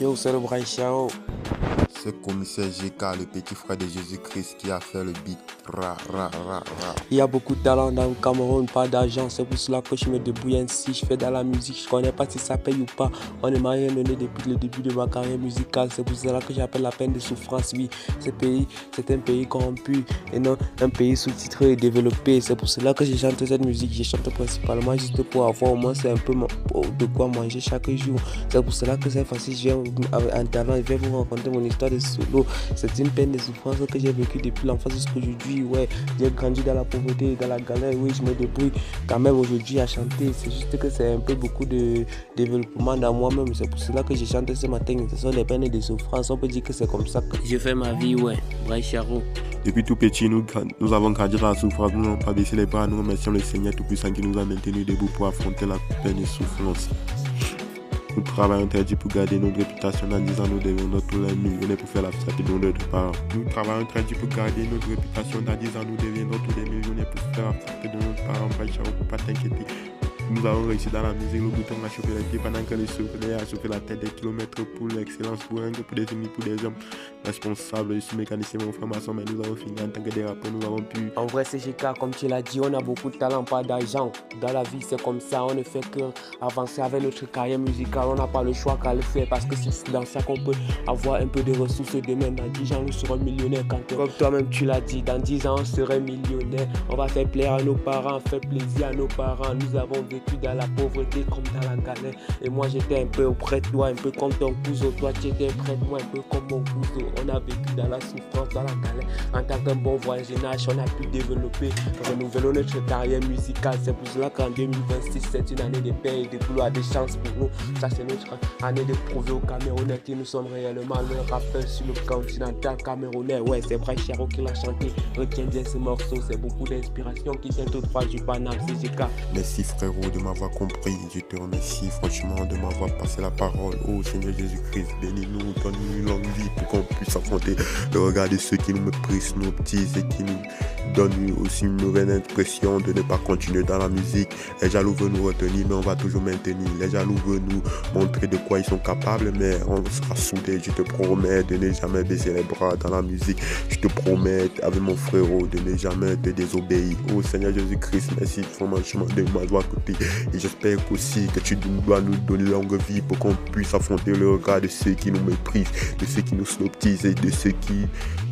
Yo, c'est le Braïchao. C'est commissaire GK, le petit frère de Jésus-Christ qui a fait le beat. Il y a beaucoup de talent dans le Cameroun, pas d'argent. C'est pour cela que je me débrouille ainsi. Je fais dans la musique, je connais pas si ça paye ou pas. On ne m'a rien donné depuis le début de ma carrière musicale. C'est pour cela que j'appelle la peine de souffrance. Oui, ce pays, c'est un pays corrompu et non un pays sous-titré et développé. C'est pour cela que je chante cette musique. Je chante principalement juste pour avoir au moins c'est un peu de quoi manger chaque jour. C'est pour cela que cette fois-ci, je viens en talent et je vais vous raconter mon histoire de solo. C'est une peine de souffrance que j'ai vécue depuis l'enfance jusqu'à aujourd'hui. Ouais, j'ai grandi dans la pauvreté, dans la galère. Oui, je me débrouille quand même aujourd'hui à chanter. C'est juste que c'est un peu beaucoup de développement dans moi-même. C'est pour cela que je chante ce matin. Ce sont des peines et des souffrances. On peut dire que c'est comme ça que je fais ma vie. Ouais, Braïcharo. Depuis tout petit, nous avons grandi dans la souffrance. Nous n'avons pas baissé les bras. Nous remercions le Seigneur Tout-Puissant qui nous a maintenus debout pour affronter la peine et souffrance. Nous travaillons très dur pour garder notre réputation. Dans 10 ans, nous devons notre millionnaire pour faire la fierté de nos parents. Nous travaillons très dur pour garder notre réputation. Dans 10 ans, nous deviendrons tous les millionnaires pour faire la fierté de nos parents. Braïcharo, faut pas t'inquiéter. Nous avons réussi dans la musique, le bouton a chauffé les pieds pendant que le soufflet a chauffé la tête des kilomètres pour l'excellence, pour un groupe des unis, pour des hommes responsables. Je suis mécanicien, mon frère maçon, mais nous avons fini en tant que des rappeurs, nous avons pu. En vrai, c'est GK, comme tu l'as dit, on a beaucoup de talent, pas d'argent. Dans la vie, c'est comme ça, on ne fait que avancer avec notre carrière musicale. On n'a pas le choix qu'à le faire parce que c'est dans ça qu'on peut avoir un peu de ressources demain. Dans 10 ans, nous serons millionnaires. Comme toi-même, tu l'as dit, dans 10 ans, on serait millionnaire. On va faire plaisir à nos parents, faire plaisir à nos parents. Nous avons vécu dans la pauvreté comme dans la galère. Et moi, j'étais un peu auprès de toi, un peu comme ton cousin. Toi, tu étais près de moi, un peu comme mon cousin. On a vécu dans la souffrance, dans la galère. En tant qu'un bon voisinage, on a pu développer, renouveler notre carrière musicale. C'est pour cela qu'en 2026, c'est une année de paix et de gloire, de chance pour nous. Ça, c'est notre année de prouver aux Camerounais que nous sommes réellement le rappeur sur le continental camerounais. Ouais, c'est Braïcharo qui l'a chanté. Retiens bien ce morceau, c'est beaucoup d'inspiration qui vient tout droit du Paname, CGK. Merci frérot de m'avoir compris. Je te remercie franchement de m'avoir passé la parole. Oh Seigneur Jésus-Christ, bénis-nous, donne-nous une longue vie pour qu'on puisse affronter le regard de ceux qui nous méprisent, nos petits, et qui nous donnent aussi une mauvaise impression de ne pas continuer dans la musique. Les jaloux veulent nous retenir, mais on va toujours maintenir. Les jaloux veulent nous montrer de quoi ils sont capables, mais on sera soudés. Je te promets de ne jamais baisser les bras dans la musique. Je te promets avec mon frérot de ne jamais te désobéir. Oh Seigneur Jésus-Christ, merci franchement de m'avoir écouté. Et j'espère aussi que tu dois nous donner longue vie pour qu'on puisse affronter le regard de ceux qui nous méprisent, de ceux qui nous snobtisent et de ceux qui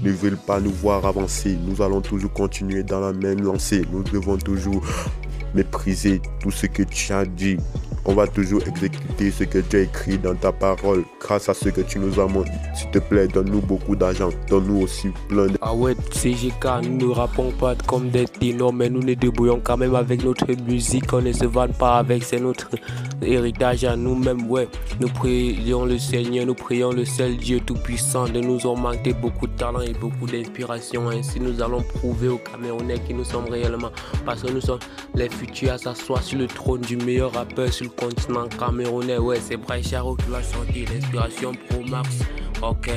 ne veulent pas nous voir avancer. Nous allons toujours continuer dans la même lancée. Nous devons toujours mépriser tout ce que tu as dit. On va toujours exécuter ce que tu as écrit dans ta parole. Grâce à ce que tu nous as montré, s'il te plaît, donne-nous beaucoup d'argent. Donne-nous aussi plein de... Ah ouais, CGK, nous ne rappons pas comme des ténors, mais nous nous débrouillons quand même avec notre musique. On ne se vanne pas avec, c'est notre héritage à nous-mêmes. Ouais, nous prions le Seigneur, nous prions le seul Dieu Tout-Puissant de nous augmenter beaucoup de talent et beaucoup d'inspiration. Ainsi, nous allons prouver aux Camerounais qui nous sommes réellement, parce que nous sommes les futurs à s'asseoir sur le trône du meilleur rappeur sur le continent camerounais. Ouais, c'est Braïcharo qui l'a chanté, l'inspiration Pro Max. Ok.